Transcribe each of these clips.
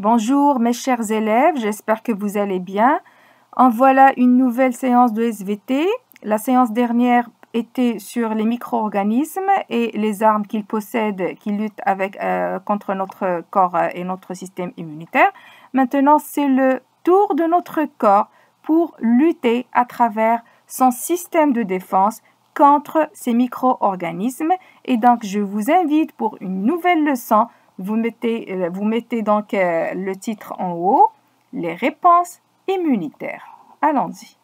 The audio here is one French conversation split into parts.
Bonjour mes chers élèves, j'espère que vous allez bien. En voilà une nouvelle séance de SVT. La séance dernière était sur les micro-organismes et les armes qu'ils possèdent qui luttent contre notre corps et notre système immunitaire. Maintenant, c'est le tour de notre corps pour lutter à travers son système de défense contre ces micro-organismes. Et donc, je vous invite pour une nouvelle leçon. Vous mettez donc le titre en haut, les réponses immunitaires. Allons-y.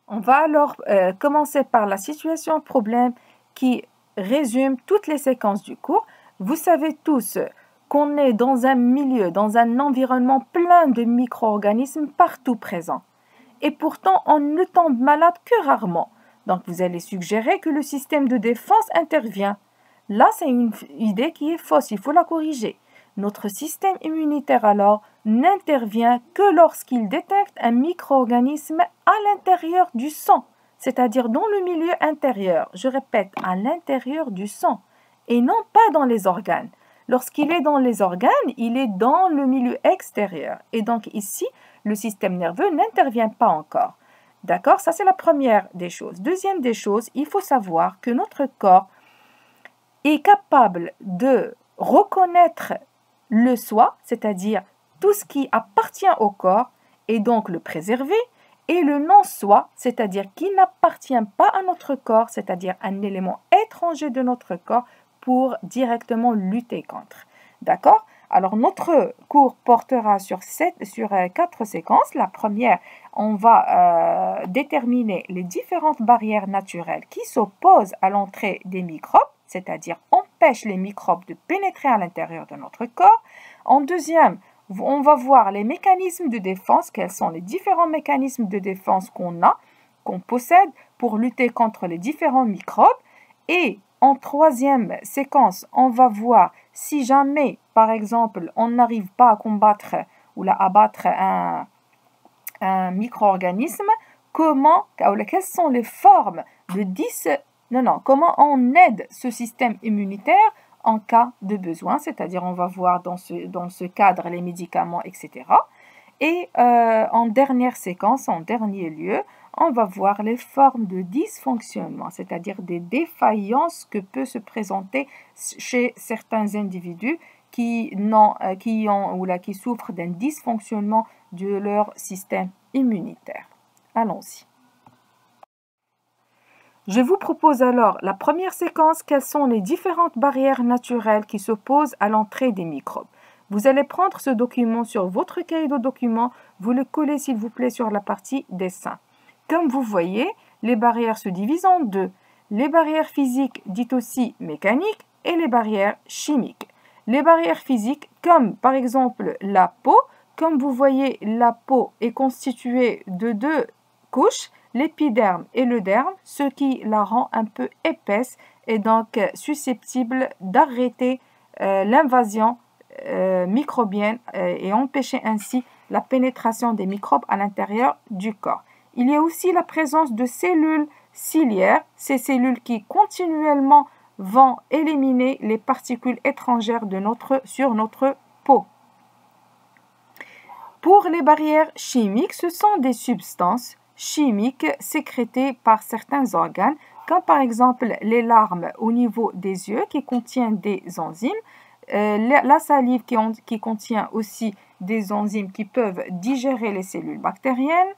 On va alors commencer par la situation problème qui résume toutes les séquences du cours. Vous savez tous qu'on est dans un milieu, dans un environnement plein de micro-organismes partout présents. Et pourtant, on ne tombe malade que rarement. Donc, vous allez suggérer que le système de défense intervient. Là, c'est une idée qui est fausse, il faut la corriger. Notre système immunitaire, alors, n'intervient que lorsqu'il détecte un micro-organisme à l'intérieur du sang, c'est-à-dire dans le milieu intérieur. Je répète, à l'intérieur du sang, et non pas dans les organes. Lorsqu'il est dans les organes, il est dans le milieu extérieur. Et donc ici, le système nerveux n'intervient pas encore. D'accord? Ça, c'est la première des choses. Deuxième des choses, il faut savoir que notre corps est capable de reconnaître le soi, c'est-à-dire tout ce qui appartient au corps, et donc le préserver, et le non-soi, c'est-à-dire qui n'appartient pas à notre corps, c'est-à-dire un élément étranger de notre corps, pour directement lutter contre. D'accord? Alors, notre cours portera sur 4 séquences. La première, on va déterminer les différentes barrières naturelles qui s'opposent à l'entrée des microbes, c'est-à-dire empêchent les microbes de pénétrer à l'intérieur de notre corps. En deuxième, on va voir les mécanismes de défense, quels sont les différents mécanismes de défense qu'on possède pour lutter contre les différents microbes. Et en troisième séquence, on va voir si jamais, par exemple, on n'arrive pas à combattre ou à abattre un micro-organisme, quelles sont les formes comment on aide ce système immunitaire en cas de besoin, c'est-à-dire on va voir dans ce cadre les médicaments, etc. Et en dernière séquence, en dernier lieu, on va voir les formes de dysfonctionnement, c'est-à-dire des défaillances que peut se présenter chez certains individus qui souffrent d'un dysfonctionnement de leur système immunitaire. Allons-y. Je vous propose alors la première séquence, quelles sont les différentes barrières naturelles qui s'opposent à l'entrée des microbes. Vous allez prendre ce document sur votre cahier de documents, vous le collez s'il vous plaît sur la partie dessin. Comme vous voyez, les barrières se divisent en deux. Les barrières physiques, dites aussi mécaniques, et les barrières chimiques. Les barrières physiques, comme par exemple la peau, comme vous voyez, la peau est constituée de 2 couches, l'épiderme et le derme, ce qui la rend un peu épaisse et donc susceptible d'arrêter l'invasion microbienne et empêcher ainsi la pénétration des microbes à l'intérieur du corps. Il y a aussi la présence de cellules ciliaires, ces cellules qui continuellement vont éliminer les particules étrangères sur notre peau. Pour les barrières chimiques, ce sont des substances chimiques sécrétées par certains organes, comme par exemple les larmes au niveau des yeux qui contiennent des enzymes, la salive qui contient aussi des enzymes qui peuvent digérer les cellules bactériennes,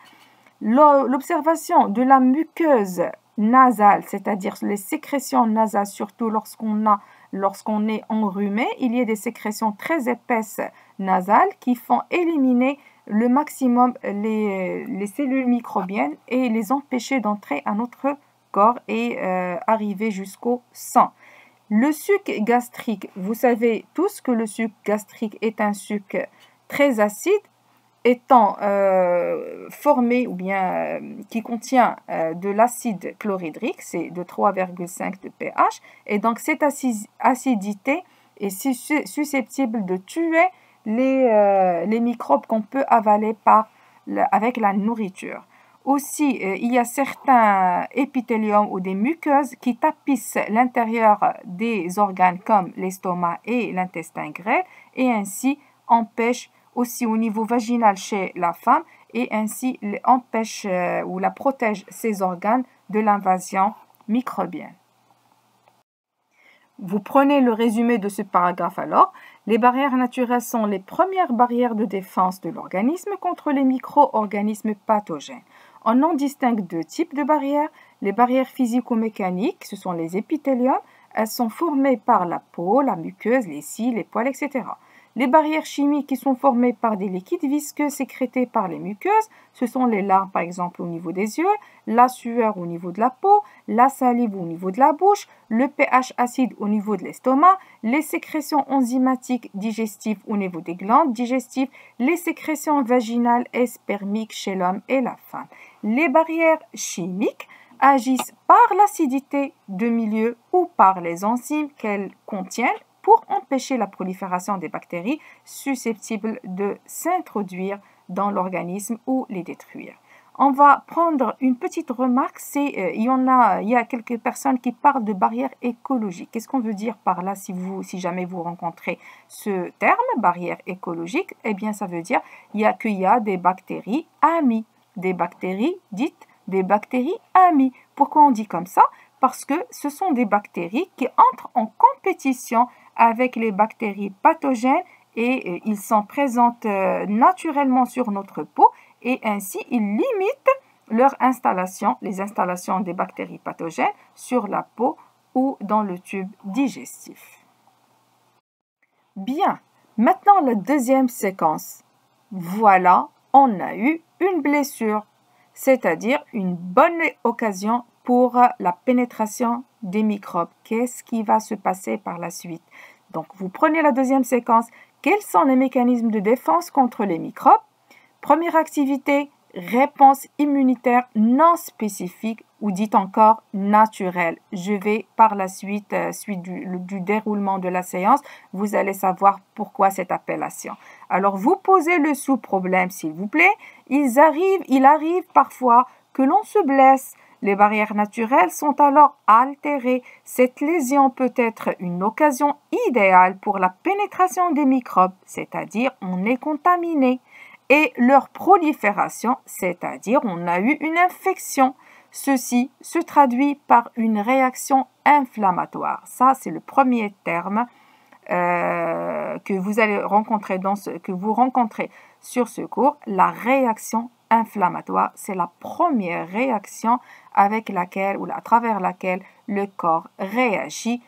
l'observation de la muqueuse nasale, c'est-à-dire les sécrétions nasales, surtout lorsqu'on est enrhumé, il y a des sécrétions très épaisses nasales qui font éliminer le maximum les cellules microbiennes et les empêcher d'entrer à notre corps et arriver jusqu'au sang. Le suc gastrique, vous savez tous que le suc gastrique est un suc très acide, étant formé ou bien qui contient de l'acide chlorhydrique, c'est de 3,5 de pH, et donc cette acidité est susceptible de tuer les microbes qu'on peut avaler avec la nourriture. Aussi, il y a certains épithéliums ou des muqueuses qui tapissent l'intérieur des organes comme l'estomac et l'intestin grêle et ainsi empêche aussi au niveau vaginal chez la femme et ainsi empêche ou la protège ses organes de l'invasion microbienne. Vous prenez le résumé de ce paragraphe alors. Les barrières naturelles sont les premières barrières de défense de l'organisme contre les micro-organismes pathogènes. On en distingue deux types de barrières. Les barrières physico-mécaniques, ce sont les épithéliums. Elles sont formées par la peau, la muqueuse, les cils, les poils, etc. Les barrières chimiques qui sont formées par des liquides visqueux sécrétés par les muqueuses, ce sont les larmes par exemple au niveau des yeux, la sueur au niveau de la peau, la salive au niveau de la bouche, le pH acide au niveau de l'estomac, les sécrétions enzymatiques digestives au niveau des glandes digestives, les sécrétions vaginales et spermiques chez l'homme et la femme. Les barrières chimiques agissent par l'acidité de milieu ou par les enzymes qu'elles contiennent pour empêcher la prolifération des bactéries susceptibles de s'introduire dans l'organisme ou les détruire. On va prendre une petite remarque, il y a quelques personnes qui parlent de barrière écologique. Qu'est-ce qu'on veut dire par là si jamais vous rencontrez ce terme, barrière écologique? Eh bien, ça veut dire qu'il y a des bactéries amies, des bactéries dites des bactéries amies. Pourquoi on dit comme ça? Parce que ce sont des bactéries qui entrent en compétition avec les bactéries pathogènes et ils sont présentes naturellement sur notre peau et ainsi ils limitent leur installation, les installations des bactéries pathogènes sur la peau ou dans le tube digestif. Bien, maintenant la deuxième séquence. Voilà, on a eu une blessure, c'est-à-dire une bonne occasion pour la pénétration des microbes. Qu'est-ce qui va se passer par la suite? Donc, vous prenez la deuxième séquence. Quels sont les mécanismes de défense contre les microbes? Première activité, réponse immunitaire non spécifique ou dite encore naturelle. Je vais par la suite, suite du déroulement de la séance, vous allez savoir pourquoi cette appellation. Alors, vous posez le sous-problème, s'il vous plaît. Il arrive parfois que l'on se blesse. Les barrières naturelles sont alors altérées. Cette lésion peut être une occasion idéale pour la pénétration des microbes, c'est-à-dire on est contaminé, et leur prolifération, c'est-à-dire on a eu une infection. Ceci se traduit par une réaction inflammatoire. Ça, c'est le premier terme que vous allez rencontrer que vous rencontrez sur ce cours, la réaction inflammatoire. C'est la première réaction avec laquelle ou à travers laquelle le corps réagit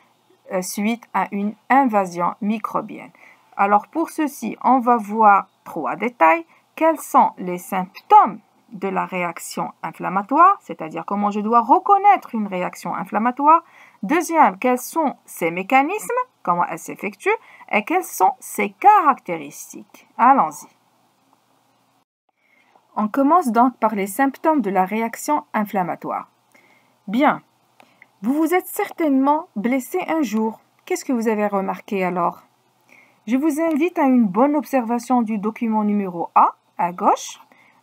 suite à une invasion microbienne. Alors pour ceci, on va voir 3 détails. Quels sont les symptômes de la réaction inflammatoire, c'est-à-dire comment je dois reconnaître une réaction inflammatoire. Deuxième, quels sont ses mécanismes, comment elle s'effectue et quelles sont ses caractéristiques. Allons-y. On commence donc par les symptômes de la réaction inflammatoire. Bien, vous vous êtes certainement blessé un jour. Qu'est-ce que vous avez remarqué alors? Je vous invite à une bonne observation du document numéro A, à gauche.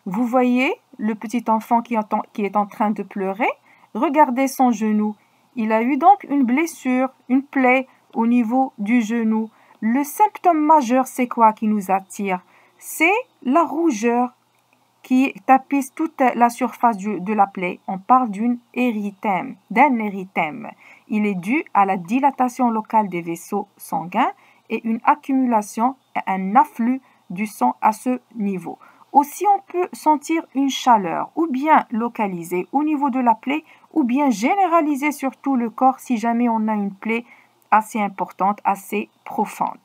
Vous voyez le petit enfant qui est en train de pleurer. Regardez son genou. Il a eu donc une blessure, une plaie au niveau du genou. Le symptôme majeur, c'est quoi qui nous attire? C'est la rougeur qui tapisse toute la surface de la plaie. On parle d'un érythème. Il est dû à la dilatation locale des vaisseaux sanguins et une accumulation et un afflux du sang à ce niveau. Aussi, on peut sentir une chaleur, ou bien localisée au niveau de la plaie, ou bien généralisée sur tout le corps si jamais on a une plaie assez importante, assez profonde.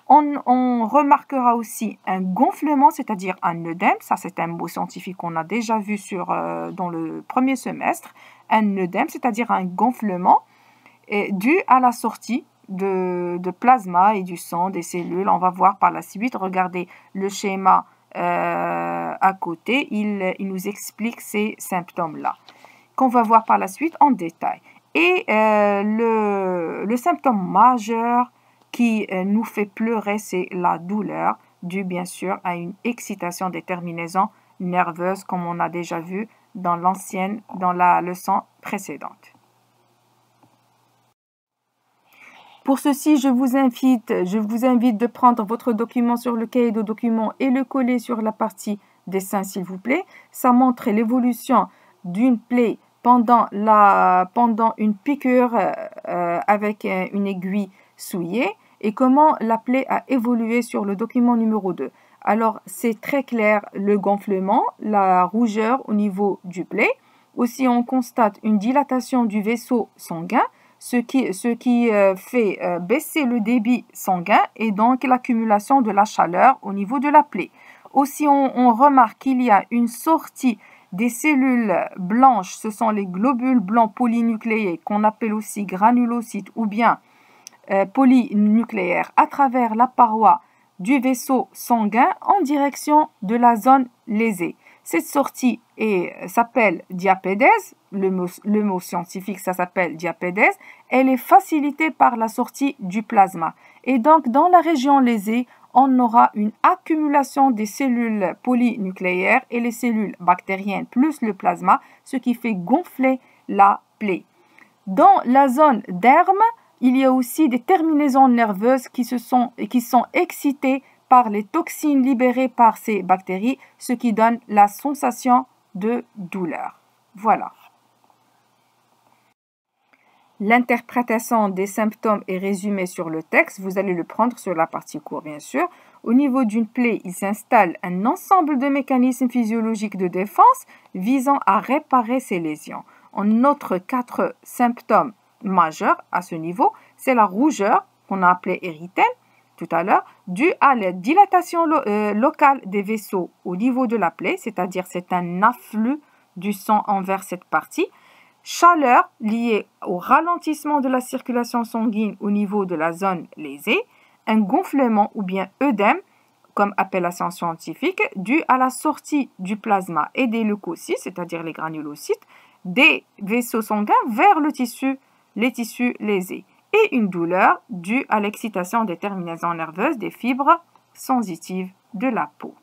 On remarquera aussi un gonflement, c'est-à-dire un œdème. Ça, c'est un mot scientifique qu'on a déjà vu dans le premier semestre. Un œdème, c'est-à-dire un gonflement dû à la sortie de plasma et du sang des cellules. On va voir par la suite. Regardez le schéma à côté. Il nous explique ces symptômes-là qu'on va voir par la suite en détail. Et le symptôme majeur qui nous fait pleurer, c'est la douleur, due bien sûr à une excitation des terminaisons nerveuses, comme on a déjà vu dans la leçon précédente. Pour ceci, je vous invite de prendre votre document sur le cahier de documents et le coller sur la partie dessin, s'il vous plaît. Ça montre l'évolution d'une plaie pendant une piqûre avec une aiguille souillée et comment la plaie a évolué sur le document numéro 2. Alors, c'est très clair, le gonflement, la rougeur au niveau du plaie. Aussi, on constate une dilatation du vaisseau sanguin, ce qui fait baisser le débit sanguin et donc l'accumulation de la chaleur au niveau de la plaie. Aussi, on remarque qu'il y a une sortie des cellules blanches, ce sont les globules blancs polynucléés qu'on appelle aussi granulocytes ou bien polynucléaires à travers la paroi du vaisseau sanguin en direction de la zone lésée. Cette sortie s'appelle diapédèse, le mot scientifique ça s'appelle diapédèse, elle est facilitée par la sortie du plasma. Et donc dans la région lésée, on aura une accumulation des cellules polynucléaires et les cellules bactériennes plus le plasma, ce qui fait gonfler la plaie. Dans la zone derme, il y a aussi des terminaisons nerveuses qui sont excitées par les toxines libérées par ces bactéries, ce qui donne la sensation de douleur. Voilà. L'interprétation des symptômes est résumée sur le texte. Vous allez le prendre sur la partie court, bien sûr. Au niveau d'une plaie, il s'installe un ensemble de mécanismes physiologiques de défense visant à réparer ces lésions. On note 4 symptômes majeurs à ce niveau. C'est la rougeur, qu'on a appelée érythème tout à l'heure, due à la dilatation locale des vaisseaux au niveau de la plaie, c'est-à-dire c'est un afflux du sang envers cette partie. Chaleur liée au ralentissement de la circulation sanguine au niveau de la zone lésée, un gonflement ou bien œdème, comme appellation scientifique, dû à la sortie du plasma et des leucocytes, c'est-à-dire les granulocytes, des vaisseaux sanguins vers les tissus lésés, et une douleur due à l'excitation des terminaisons nerveuses des fibres sensitives de la peau.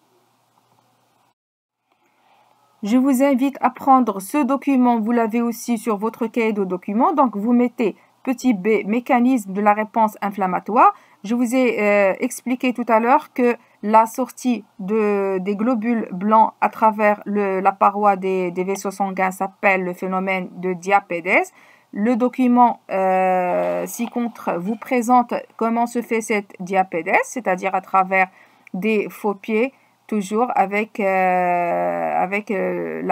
Je vous invite à prendre ce document, vous l'avez aussi sur votre cahier de documents. Donc, vous mettez petit b, mécanisme de la réponse inflammatoire. Je vous ai expliqué tout à l'heure que la sortie des globules blancs à travers la paroi des vaisseaux sanguins s'appelle le phénomène de diapédèse. Le document ci-contre vous présente comment se fait cette diapédèse, c'est-à-dire à travers des faux pieds, toujours avec la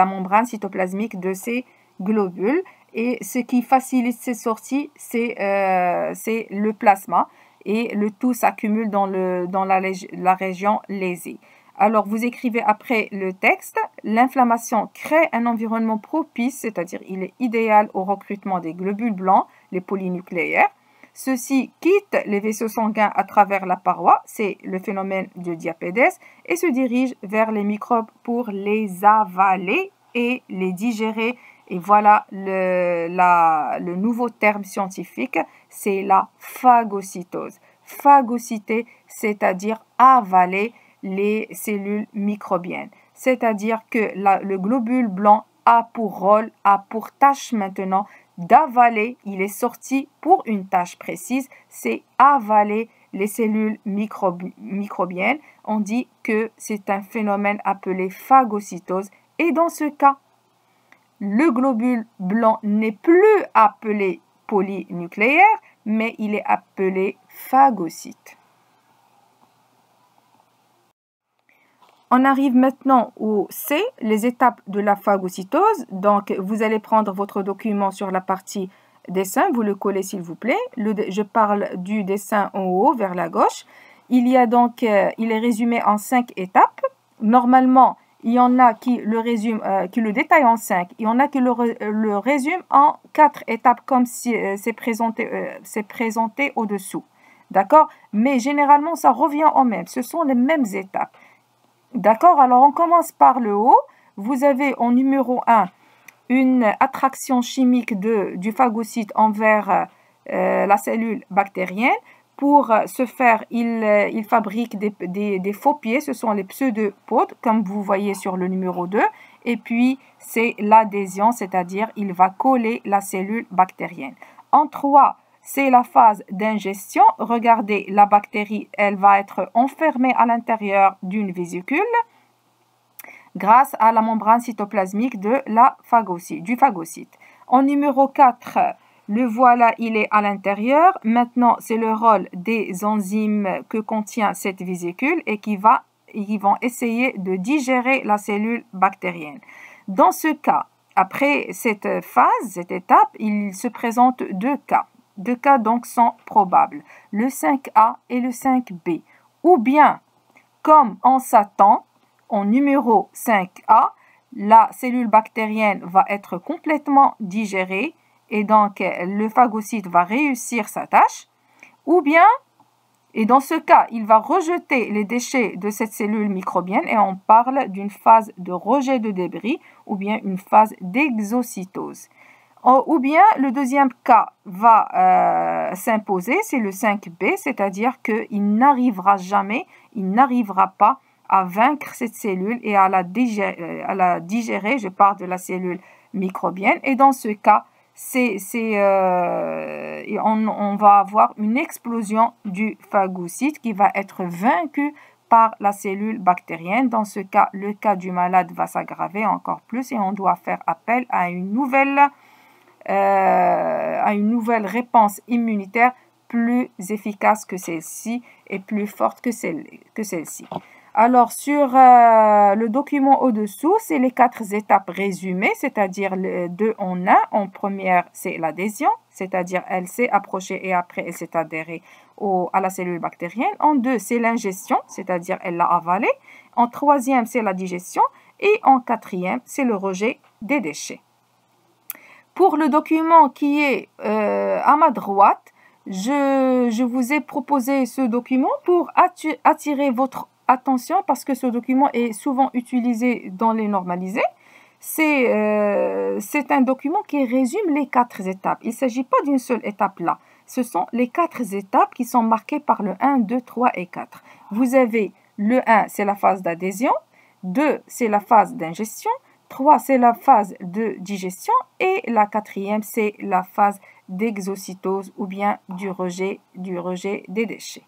membrane cytoplasmique de ces globules. Et ce qui facilite ces sorties, c'est le plasma. Et le tout s'accumule dans la région lésée. Alors, vous écrivez après le texte, l'inflammation crée un environnement propice, c'est-à-dire il est idéal au recrutement des globules blancs, les polynucléaires. Ceux-ci quittent les vaisseaux sanguins à travers la paroi, c'est le phénomène de diapédèse, et se dirigent vers les microbes pour les avaler et les digérer. Et voilà le nouveau terme scientifique, c'est la phagocytose. Phagocyter, c'est-à-dire avaler les cellules microbiennes. C'est-à-dire que le globule blanc a pour tâche maintenant d'avaler, il est sorti pour une tâche précise, c'est avaler les cellules microbiennes. On dit que c'est un phénomène appelé phagocytose. Et dans ce cas, le globule blanc n'est plus appelé polynucléaire, mais il est appelé phagocyte. On arrive maintenant au C, les étapes de la phagocytose. Donc, vous allez prendre votre document sur la partie dessin, vous le collez s'il vous plaît. Je parle du dessin en haut vers la gauche. Il est résumé en 5 étapes. Normalement, il y en a qui le détaillent en 5. Il y en a qui le résument en 4 étapes comme si c'est présenté au-dessous. D'accord? Mais généralement, ça revient au même. Ce sont les mêmes étapes. D'accord? Alors, on commence par le haut. Vous avez en numéro 1 une attraction chimique du phagocyte envers la cellule bactérienne. Pour ce faire, il fabrique des faux pieds. Ce sont les pseudopodes, comme vous voyez sur le numéro 2. Et puis, c'est l'adhésion, c'est-à-dire il va coller la cellule bactérienne. En 3, c'est la phase d'ingestion. Regardez, la bactérie, elle va être enfermée à l'intérieur d'une vésicule grâce à la membrane cytoplasmique du phagocyte. En numéro 4, le voilà, il est à l'intérieur. Maintenant, c'est le rôle des enzymes que contient cette vésicule et qui vont essayer de digérer la cellule bactérienne. Dans ce cas, après cette phase, cette étape, il se présente deux cas. Deux cas donc sont probables, le 5A et le 5B. Ou bien, comme on s'attend, en numéro 5A, la cellule bactérienne va être complètement digérée et donc le phagocyte va réussir sa tâche. Ou bien, et dans ce cas, il va rejeter les déchets de cette cellule microbienne et on parle d'une phase de rejet de débris ou bien une phase d'exocytose. Ou bien le deuxième cas va s'imposer, c'est le 5B, c'est-à-dire qu'il n'arrivera jamais, il n'arrivera pas à vaincre cette cellule et à la digérer. Je parle de la cellule microbienne. Et dans ce cas, on va avoir une explosion du phagocyte qui va être vaincu par la cellule bactérienne. Dans ce cas, le cas du malade va s'aggraver encore plus et on doit faire appel à une nouvelle réponse immunitaire plus efficace que celle-ci et plus forte que celle-ci. Alors, sur le document au-dessous, c'est les 4 étapes résumées, c'est-à-dire les 2 en 1. En première, c'est l'adhésion, c'est-à-dire elle s'est approchée et après elle s'est adhérée à la cellule bactérienne. En 2, c'est l'ingestion, c'est-à-dire elle l'a avalée. En 3e, c'est la digestion. Et en 4e, c'est le rejet des déchets. Pour le document qui est à ma droite, je vous ai proposé ce document pour attirer votre attention parce que ce document est souvent utilisé dans les normalisés. C'est un document qui résume les 4 étapes. Il ne s'agit pas d'une seule étape là. Ce sont les 4 étapes qui sont marquées par le 1, 2, 3 et 4. Vous avez le 1, c'est la phase d'adhésion. 2, c'est la phase d'ingestion. 3, c'est la phase de digestion. Et la 4e, c'est la phase d'exocytose ou bien du rejet des déchets.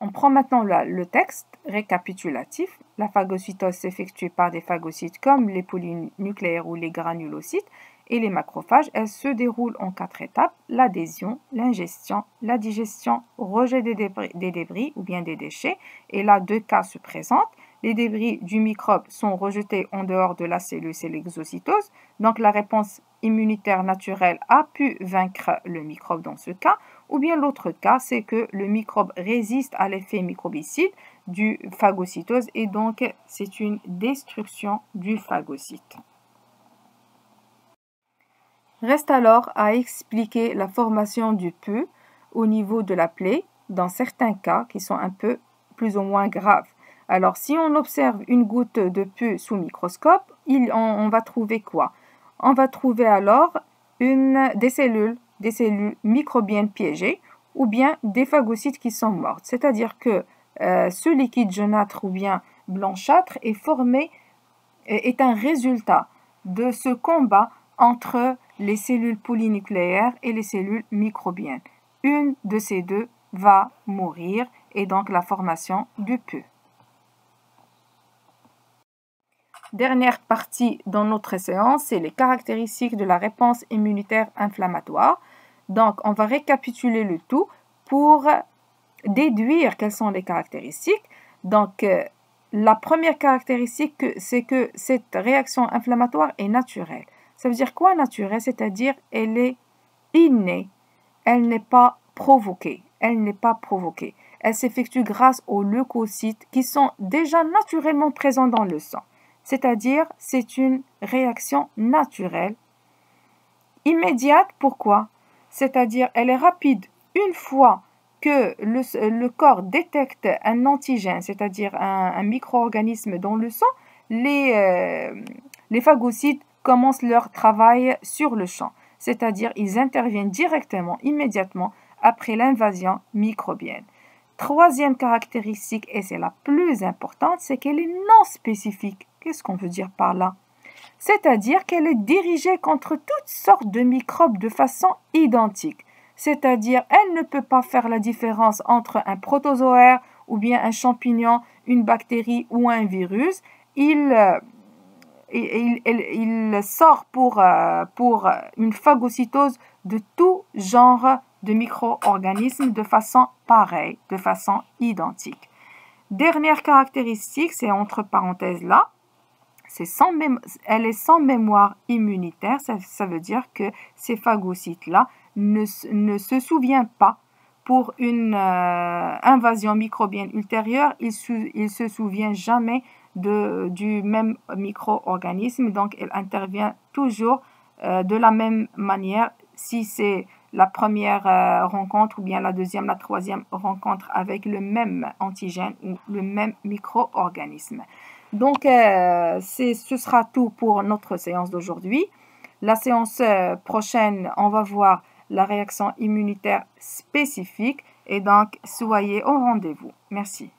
On prend maintenant le texte récapitulatif. La phagocytose s'effectue par des phagocytes comme les polynucléaires ou les granulocytes et les macrophages. Elle se déroule en 4 étapes: l'adhésion, l'ingestion, la digestion, rejet des débris ou bien des déchets. Et là, 2 cas se présentent. Les débris du microbe sont rejetés en dehors de la cellule, c'est l'exocytose. Donc la réponse immunitaire naturelle a pu vaincre le microbe dans ce cas. Ou bien l'autre cas, c'est que le microbe résiste à l'effet microbicide du phagocytose et donc c'est une destruction du phagocyte. Reste alors à expliquer la formation du pus au niveau de la plaie dans certains cas qui sont un peu plus ou moins graves. Alors, si on observe une goutte de pus sous microscope, on va trouver quoi? On va trouver alors des cellules microbiennes piégées ou bien des phagocytes qui sont mortes. C'est-à-dire que ce liquide jaunâtre ou bien blanchâtre est un résultat de ce combat entre les cellules polynucléaires et les cellules microbiennes. Une de ces deux va mourir et donc la formation du pus. Dernière partie dans notre séance, c'est les caractéristiques de la réponse immunitaire inflammatoire. Donc, on va récapituler le tout pour déduire quelles sont les caractéristiques. Donc, la première caractéristique, c'est que cette réaction inflammatoire est naturelle. Ça veut dire quoi naturelle? C'est-à-dire elle est innée, elle n'est pas provoquée. Elle s'effectue grâce aux leucocytes qui sont déjà naturellement présents dans le sang. C'est-à-dire, c'est une réaction naturelle, immédiate. Pourquoi? C'est-à-dire, elle est rapide. Une fois que le corps détecte un antigène, c'est-à-dire un micro-organisme dans le sang, les phagocytes commencent leur travail sur le champ. C'est-à-dire, ils interviennent directement, immédiatement, après l'invasion microbienne. Troisième caractéristique, et c'est la plus importante, c'est qu'elle est non spécifique. Qu'est-ce qu'on veut dire par là? c'est-à-dire qu'elle est dirigée contre toutes sortes de microbes de façon identique. C'est-à-dire, elle ne peut pas faire la différence entre un protozoaire ou bien un champignon, une bactérie ou un virus. Il sort pour une phagocytose de tout genre de micro-organismes de façon pareille, de façon identique. Dernière caractéristique, c'est entre parenthèses là, elle est sans mémoire immunitaire, ça veut dire que ces phagocytes-là ne se souviennent pas pour une invasion microbienne ultérieure, il se souvient jamais du même micro-organisme, donc elle intervient toujours de la même manière si c'est la première rencontre ou bien la deuxième, la troisième rencontre avec le même antigène ou le même micro-organisme. Donc, ce sera tout pour notre séance d'aujourd'hui. La séance prochaine, on va voir la réaction immunitaire spécifique et donc soyez au rendez-vous. Merci.